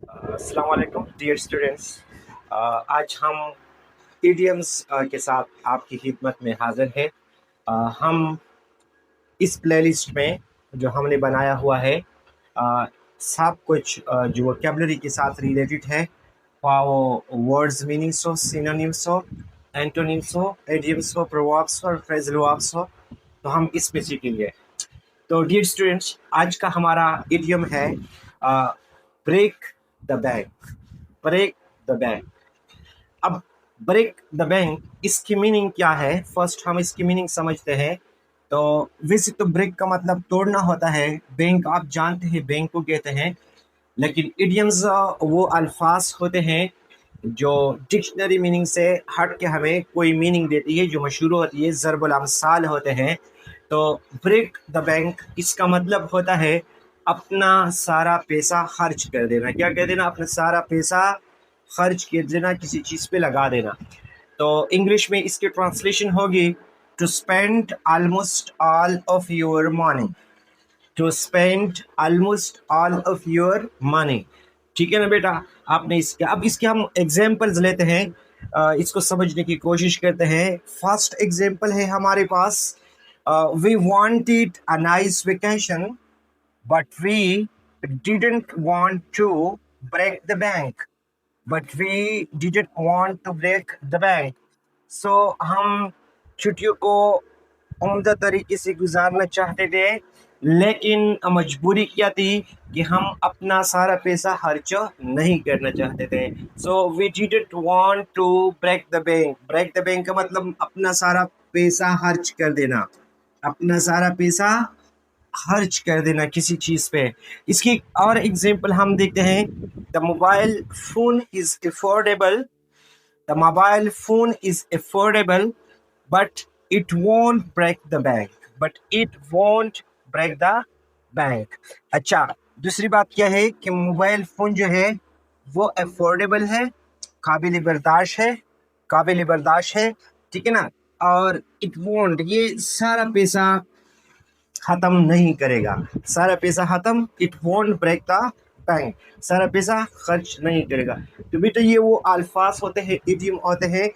अस्सलाम वालेकुम dear students. आज हम इडियम्स के साथ आपकी खिदमत में हाजिर हैं। हम इस प्लेलिस्ट में जो हमने बनाया हुआ है सब कुछ जो वोकेबलरी के साथ रिलेटेड है, वो वर्ड्स मीनिंग्स हो, सिनोनिम्स हो, एंटोनिम्स हो, इडियम्स हो, प्रोवर्ब्स हो और फ्रेजल वर्ब्स हो, तो हम इसमें सीखेंगे। तो डियर स्टूडेंट्स, आज का हमारा इडियम है break the bank. Break the bank. अब ब्रेक द बैंक, इसकी मीनिंग क्या है? फर्स्ट हम इसकी मीनिंग समझते हैं। तो वैसे तो ब्रेक का मतलब तोड़ना होता है, बैंक आप जानते हैं बैंक को कहते हैं। लेकिन इडियम्स वो अल्फाज होते हैं जो डिक्शनरी मीनिंग से हट के हमें कोई मीनिंग देती है, जो मशहूर होती है, ज़रबुल अमसाल होते हैं। तो ब्रेक द बैंक, इसका मतलब होता है अपना सारा पैसा खर्च कर देना। क्या कह देना? अपना सारा पैसा खर्च कर देना, किसी चीज़ पे लगा देना। तो इंग्लिश में इसकी ट्रांसलेशन होगी to spend almost all of your money. To spend almost all of your money. ठीक है ना बेटा? आपने इसके अब इसके हम एग्जाम्पल्स लेते हैं, इसको समझने की कोशिश करते हैं। फर्स्ट एग्जाम्पल है हमारे पास, we wanted a nice vacation but we didn't want to break the bank. But we didn't want to break the bank. So हम छुट्टियों को उम्दा तरीके से गुजारना चाहते थे, लेकिन मजबूरी क्या थी कि हम अपना सारा पैसा खर्च नहीं करना चाहते थे। So we didn't want to break the bank. Break the bank का मतलब अपना सारा पैसा खर्च कर देना, अपना सारा पैसा खर्च कर देना किसी चीज़ पे। इसकी एक और एग्जांपल हम देखते हैं, the mobile phone is affordable. The mobile phone is affordable but it won't break the bank. But it won't break the bank. अच्छा, दूसरी बात क्या है कि मोबाइल फ़ोन जो है वो अफोर्डेबल है, काबिल बर्दाश्त है, काबिल बर्दाश्त है, ठीक है ना? और इट वोंट, ये सारा पैसा ख़त्म नहीं करेगा, सारा पैसा ख़त्म, it won't break the bank, सारा पैसा खर्च नहीं करेगा। तो बेटा ये वो अल्फाज होते हैं, इडियम होते हैं,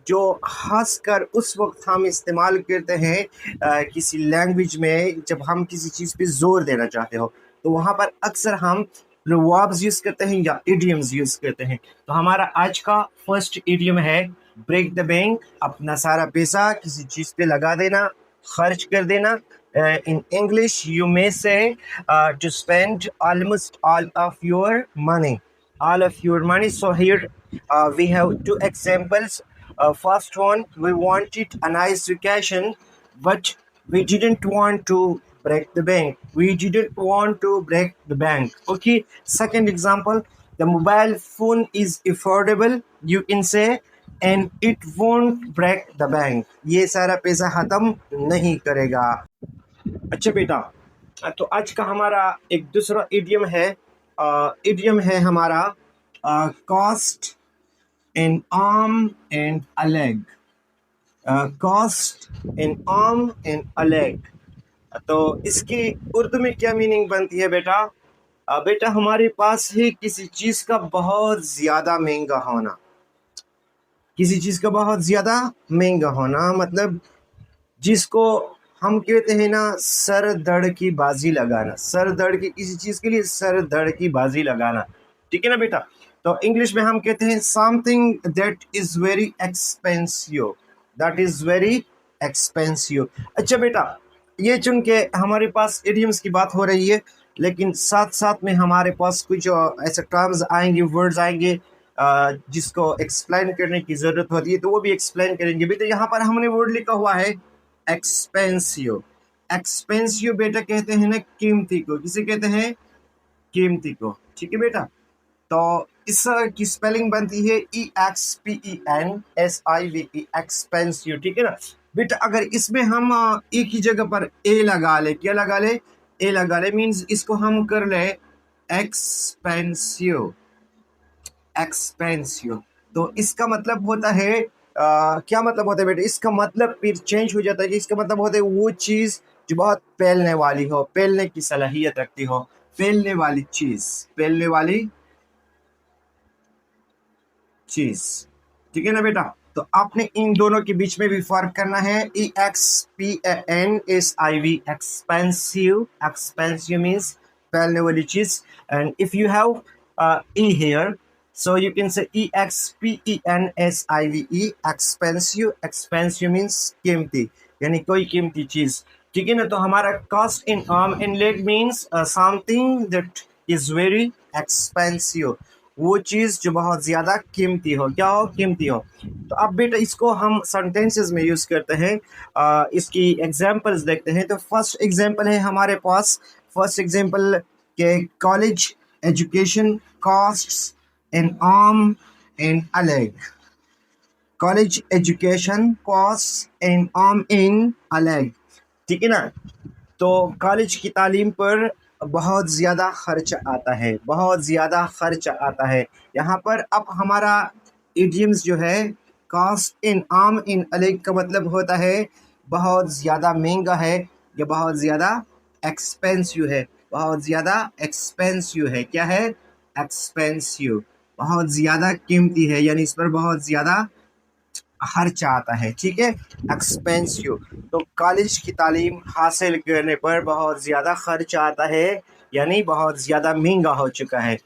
जो खासकर उस वक्त हम इस्तेमाल करते हैं किसी लैंग्वेज में, जब हम किसी चीज़ पे जोर देना चाहते हो, तो वहाँ पर अक्सर हम वर्ब्स यूज़ करते हैं या इडियम्स यूज़ करते हैं। तो हमारा आज का फर्स्ट इडियम है ब्रेक द बैंक। अपना सारा पैसा किसी चीज़ पे लगा देना, खर्च कर देना। In English, you may say to spend almost all of your money. All of your money. So here we have two examples. First one, we wanted a nice vacation, but we didn't want to break the bank. We didn't want to break the bank. Okay. Second example, the mobile phone is affordable. You can say and it won't break the bank. ये सारा पैसा खत्म नहीं करेगा। अच्छा बेटा, तो आज का हमारा एक दूसरा इडियम है, इडियम है हमारा cost N arm and a leg. Cost N arm and a leg, तो इसकी उर्दू में क्या मीनिंग बनती है बेटा? बेटा हमारे पास है किसी चीज़ का बहुत ज़्यादा महंगा होना। किसी चीज़ का बहुत ज़्यादा महंगा होना मतलब जिसको हम कहते हैं ना, सर धड़ की बाजी लगाना। सर धड़ की किसी चीज़ के लिए सर धड़ की बाजी लगाना, ठीक है ना बेटा? तो इंग्लिश में हम कहते हैं something that is very expensive. That is very expensive. अच्छा बेटा, ये चुन के हमारे पास इडियम्स की बात हो रही है, लेकिन साथ साथ में हमारे पास कुछ ऐसे टर्म्स आएंगे, वर्ड्स आएंगे जिसको एक्सप्लेन करने की ज़रूरत होती है, तो वो भी एक्सप्लेन करेंगे। बेटा यहाँ पर हमने वर्ड लिखा हुआ है एक्सपेंसिव। एक्सपेंसिव बेटा कहते हैं ना कीमती को। किसे कहते हैं? कीमती को, ठीक है बेटा? तो इस की स्पेलिंग बनती है EXPENSIV, एक्सपेंसिव, ठीक है ना बेटा? अगर इसमें हम एक ही जगह पर ए लगा ले, क्या लगा ले? ए लगा ले, मीन्स इसको हम कर ले एक्सपेंसिव। एक्सपेंसिव, तो इसका मतलब होता है क्या मतलब होता है बेटा? इसका मतलब फिर चेंज हो जाता है कि इसका मतलब होता है वो चीज़ जो बहुत फैलने वाली हो, फैलने की सलाहियत रखती हो, फैलने वाली चीज़, फैलने वाली चीज, ठीक है ना बेटा। तो आपने इन दोनों के बीच में भी फर्क करना है। EXPANSIV, एक्सपेंसिव, एक्सपेंसिव मीन्स फैलने वाली चीज। And if you have E here, so you can say EXPENSIVE, expensive, expensive means कीमती, यानी कोई कीमती चीज, ठीक है ना। तो हमारा cost in arm and leg means something that is very expensive, वो चीज जो बहुत ज्यादा कीमती हो। क्या हो? कीमती हो। तो अब बेटा इसको हम सेंटेंसेस में यूज करते हैं। इसकी एग्जांपल्स देखते हैं। तो फर्स्ट एग्जांपल है हमारे पास, फर्स्ट एग्जांपल के college education costs N arm and a leg. College education cost N arm in a leg, ठीक है ना। तो कॉलेज की तालीम पर बहुत ज़्यादा खर्च आता है, बहुत ज़्यादा खर्च आता है। यहाँ पर अब हमारा इडियम्स जो है, cost in arm in a leg का मतलब होता है बहुत ज़्यादा महंगा है या बहुत ज़्यादा एक्सपेंसिव है। बहुत ज़्यादा एक्सपेंसिव है। क्या है? एक्सपेंसिव, बहुत ज़्यादा कीमती है, यानी इस पर बहुत ज़्यादा खर्च आता है, ठीक है। एक्सपेंसिव, तो कॉलेज की तालीम हासिल करने पर बहुत ज़्यादा खर्च आता है, यानी बहुत ज़्यादा महंगा हो चुका है।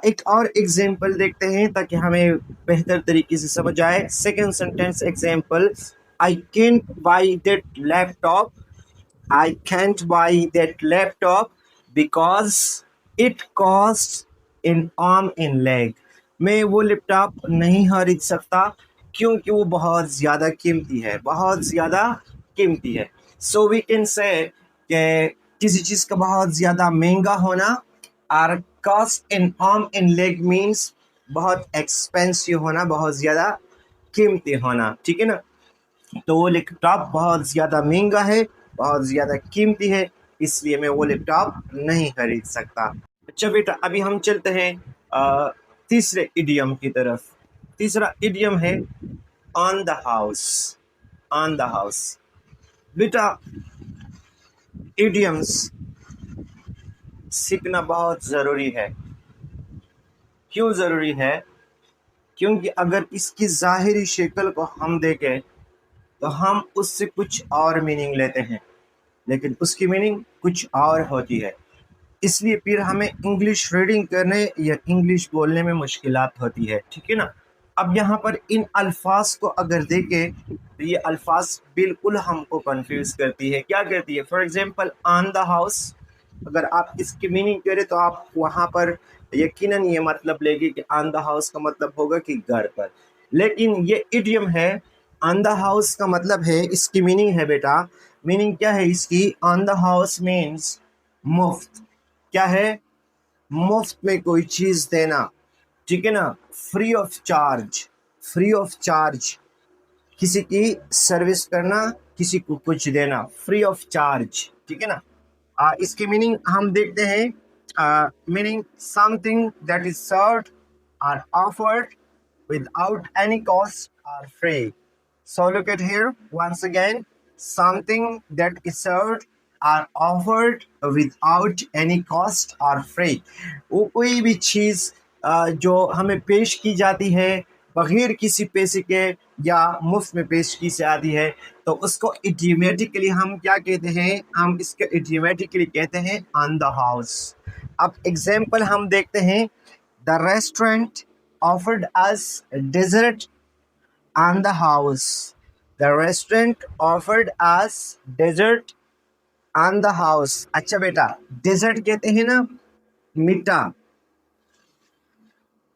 एक और एग्जांपल देखते हैं ताकि हमें बेहतर तरीके से समझ आए। Second sentence example, I can't by that laptop, I can't buy that laptop because it costs an arm and leg. मैं वो लैपटॉप नहीं खरीद सकता क्योंकि वो बहुत ज़्यादा कीमती है, बहुत ज़्यादा कीमती है। सो वी कैन से कि किसी चीज़ का बहुत ज़्यादा महंगा होना, और cost in arm and leg means बहुत एक्सपेंसिव होना, बहुत ज़्यादा कीमती होना, ठीक है ना। तो वो लैपटॉप बहुत ज़्यादा महंगा है, बहुत ज़्यादा कीमती है, इसलिए मैं वो लैपटॉप नहीं खरीद सकता। अच्छा बेटा, अभी हम चलते हैं तीसरे इडियम की तरफ। तीसरा इडियम है on the house. On the house बेटा, इडियम्स सीखना बहुत ज़रूरी है। क्यों ज़रूरी है? क्योंकि अगर इसकी ज़ाहिरी शक्ल को हम देखें तो हम उससे कुछ और मीनिंग लेते हैं, लेकिन उसकी मीनिंग कुछ और होती है। इसलिए फिर हमें इंग्लिश रीडिंग करने या इंग्लिश बोलने में मुश्किलात होती है, ठीक है ना। अब यहाँ पर इन अल्फाज को अगर देखें तो ये अल्फाज बिल्कुल हमको कंफ्यूज करती है। क्या करती है? For example on the house, अगर आप इसकी मीनिंग करें तो आप वहाँ पर यकीनन ये मतलब लेंगे कि ऑन द हाउस का मतलब होगा कि घर पर, लेकिन ये इडियम है। ऑन द हाउस का मतलब है, इसकी मीनिंग है बेटा, मीनिंग क्या है इसकी? ऑन द हाउस मीन्स मुफ्त। क्या है? मुफ्त में कोई चीज देना, ठीक है ना। Free of charge, free of charge, किसी की सर्विस करना, किसी को कुछ देना, फ्री ऑफ चार्ज, ठीक है ना। इसकी मीनिंग हम देखते हैं। Meaning something that is served और offered without any cost or free. So look at here once again, something that is served or offered without any cost or free. वो कोई भी चीज़ जो हमें पेश की जाती है बगैर किसी पैसे के या मुफ्त में पेश की जाती है, तो उसको इडियोमेटिकली हम क्या कहते हैं? हम इसके इडियोमेटिकली कहते हैं ऑन द हाउस। अब एग्जाम्पल हम देखते हैं। The restaurant offered us dessert on the house. The restaurant offered us dessert on the house. अच्छा बेटा, डेजर्ट कहते हैं ना मीठा,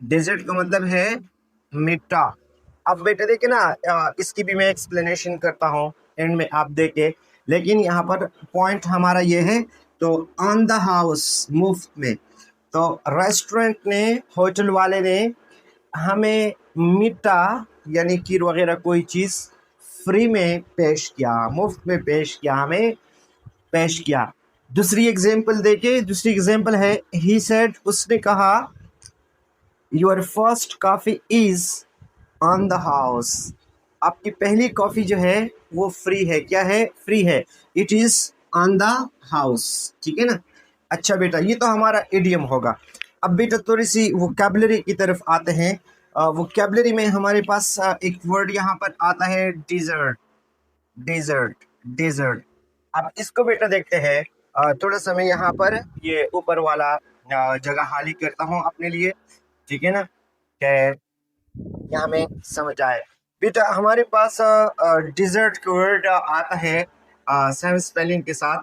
डेजर्ट का मतलब है मीठा। अब बेटा देखे ना, इसकी भी मैं एक्सप्लेनेशन करता हूँ एंड में, आप देखे। लेकिन यहाँ पर पॉइंट हमारा ये है, तो ऑन द हाउस मुफ्त में, तो रेस्टोरेंट ने, होटल वाले ने हमें मीठा यानी खीर वगैरह कोई चीज़ फ्री में पेश किया, मुफ्त में पेश किया, हमें पेश किया। दूसरी एग्जांपल देखिए। दूसरी एग्जांपल है, ही सेड, उसने कहा, your first coffee is on the house. आपकी पहली कॉफ़ी जो है वो फ्री है। क्या है? फ्री है। It is on the house, ठीक है ना। अच्छा बेटा, ये तो हमारा इडियम होगा। अब बेटा थोड़ी सी वोकैबुलरी की तरफ आते हैं। वोकैबुलरी में हमारे पास एक वर्ड यहाँ पर आता है डिजर्ट, डेजर्ट, डेजर्ट। अब इसको बेटा देखते हैं। थोड़ा सा मैं यहाँ पर ये ऊपर वाला जगह खाली करता हूँ अपने लिए, ठीक है ना, कि यहाँ में समझ आए। बेटा हमारे पास डिजर्ट का वर्ड आता है सेम स्पेलिंग के साथ,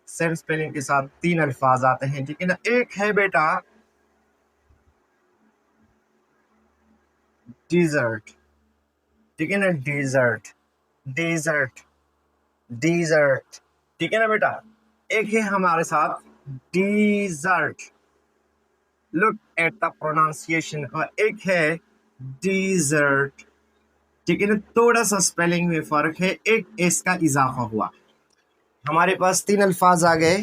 सेम स्पेलिंग के साथ 3 अल्फाज आते हैं, ठीक है ना। एक है बेटा डिजर्ट, ठीक है ना, डिजर्ट, डेजर्ट, डिजर्ट, ठीक है ना बेटा। एक है हमारे साथ dessert, look at the pronunciation, और एक है डिजर्ट, ठीक है ना। थोड़ा सा स्पेलिंग में फर्क है, एक एस का इजाफा हुआ। हमारे पास 3 अल्फाज आ गए।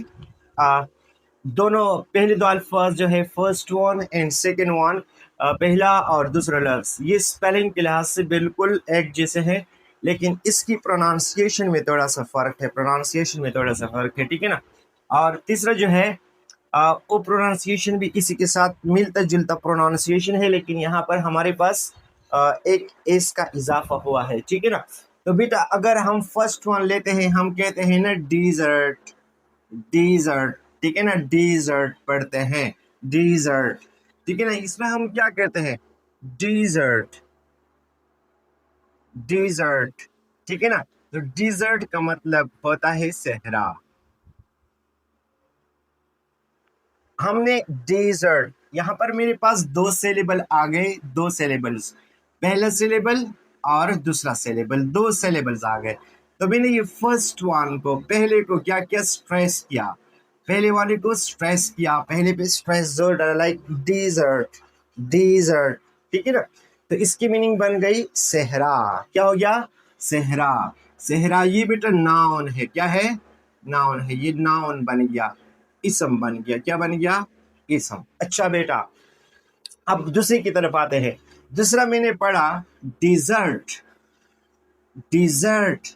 दोनों पहले 2 अल्फाज जो है first one and second one, पहला और दूसरा लफ्ज, ये स्पेलिंग के लिहाज से बिल्कुल एक जैसे हैं, लेकिन इसकी प्रोनाउंसिएशन में थोड़ा सा फर्क है, प्रोनाउंसिएशन में थोड़ा सा फर्क है, ठीक है ना। और तीसरा जो है वो प्रोनाउंसिएशन भी इसी के साथ मिलता जुलता प्रोनाउंसिएशन है, लेकिन यहाँ पर हमारे पास एक एस का इजाफा हुआ है, ठीक है ना। तो बेटा अगर हम फर्स्ट वन लेते हैं, हम कहते हैं ना डिजर्ट, डिजर्ट, ठीक है ना, डिजर्ट पढ़ते हैं, डिजर्ट, ठीक है ना। इसमें हम क्या कहते हैं, डिजर्ट, डिजर्ट, ठीक है ना। तो डिजर्ट का मतलब होता है सहरा। हमने डेजर्ट, यहाँ पर मेरे पास 2 सिलेबल आ गए, 2 सिलेबल्स, पहला सिलेबल और दूसरा सिलेबल, 2 सिलेबल्स आ गए। तो मैंने ये फर्स्ट वन को, पहले को क्या किया, स्ट्रेस किया, पहले वाले को स्ट्रेस किया, पहले पे स्ट्रेस जोर डाला, लाइक डेजर्ट, डेजर्ट, ठीक है ना। तो इसकी मीनिंग बन गई सहरा। क्या हो गया, सहरा, सहरा। ये बेटा नाउन है, क्या है, नाउन है, ये नाउन बन गया, इसम बन गया, क्या बन गया, इसम। अच्छा बेटा अब दूसरे की तरफ आते हैं। दूसरा मैंने पढ़ा डिजर्ट, डिजर्ट।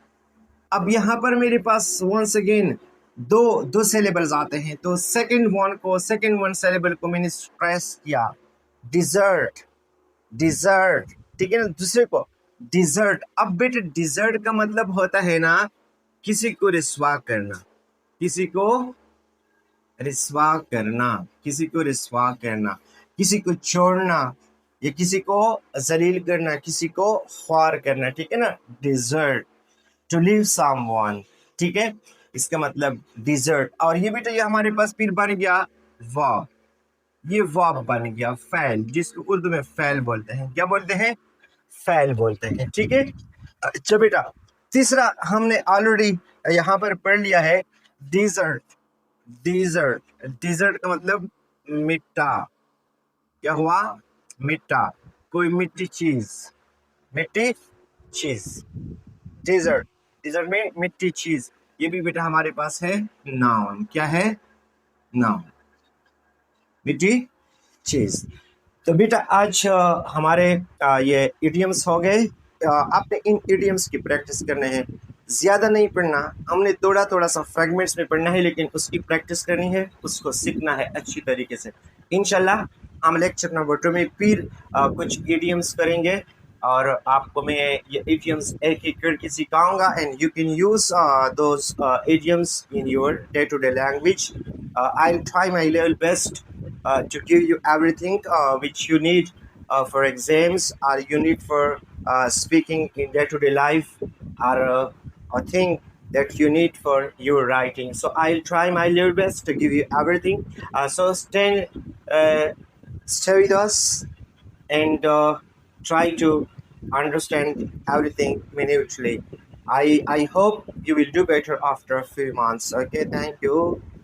अब यहाँ पर मेरे पास वंस अगेन दो सिलेबल्स आते हैं, तो सेकंड वन सिलेबल को मैंने स्ट्रेस किया, डिजर्ट, डिजर्ट, ठीक है ना। दूसरे को डिजर्ट। अब बेटे डिजर्ट का मतलब होता है ना किसी को रिस्वा करना, किसी को रिस्वा करना, किसी को रिस्वा करना, किसी को छोड़ना या किसी को जलील करना, किसी को ख्वार करना, ठीक है ना, डिजर्ट, टू लीव समवन, ठीक है, इसका मतलब डिजर्ट। और ये बेटा ये हमारे पास फिर बन गया वर्ब, ये वर्ब बन गया फैल, जिसको उर्दू में फैल बोलते हैं, क्या बोलते हैं, फैल बोलते हैं, ठीक है। अच्छा बेटा तीसरा हमने ऑलरेडी यहाँ पर पढ़ लिया है डिजर्ट, डिजर्ट, डिजर्ट का मतलब मिट्टा, क्या हुआ, मिट्टा, कोई मिट्टी चीज, मिट्टी चीज, डिजर्ट, डिजर्ट में मिट्टी चीज। ये भी बेटा हमारे पास है नाउन, क्या है, नाउन, मिट्टी चीज। तो बेटा आज हमारे ये इडियम्स हो गए। आपने इन इडियम्स की प्रैक्टिस करने हैं, ज़्यादा नहीं पढ़ना, हमने थोड़ा थोड़ा सा फ्रेगमेंट्स में पढ़ना है, लेकिन उसकी प्रैक्टिस करनी है, उसको सीखना है अच्छी तरीके से। इंशाल्लाह हम लेक्चर नंबर 2 में फिर कुछ इडियम्स करेंगे, और आपको मैं ये इडियम्स एक एक करके सिखाऊंगा, and you can use those idioms in your day to day language. I will try my level best to give you everything which you need for exams, or you need for speaking in day-to-day life, or a thing that you need for your writing. So I'll try my level best to give you everything. So stay with us and try to understand everything minutely. I hope you will do better after a few months. Okay, thank you.